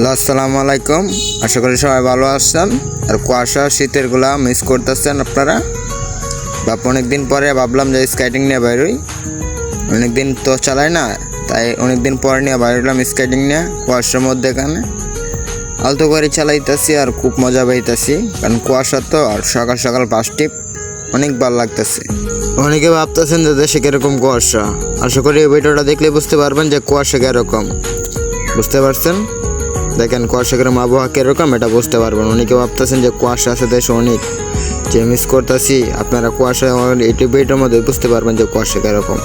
Hello, আসসালামু আলাইকুম। আশা করি সবাই ভালো আছেন। আর কুয়াশা শীতেরগুলা মিস করতেছেন আপনারা। অনেকদিন পরে ভাবলাম যে স্কেটিং নিয়ে বেরোই। অনেকদিন তো চালাই না, তাই অনেকদিন পরে নিয়ে বেরোলাম স্কেটিং নিয়ে কুয়াশার মধ্যে। এখানে আলতো করে চালাইতেছি আর খুব মজা পাইতেছি, কারণ কুয়াশা তো। আর সকাল সকাল ফার্স্ট টিপ অনেক ভালো লাগতেছে। অনেকে ভাবতেছেন যে দেশে কীরকম কুয়াশা। আশা করি এই ভিডিওটা দেখলে বুঝতে পারবেন যে কুয়াশা কীরকম। বুঝতে পারছেন? দেখেন কুয়াশার আবহাওয়া কীরকম এটা বুঝতে পারবেন। অনেকে ভাবতেছেন যে কুয়াশা আছে দেশে অনেক, যে মিস করতেছি। আপনারা কুয়াশা এইটির মধ্যে বুঝতে পারবেন যে কুয়াশা কীরকম।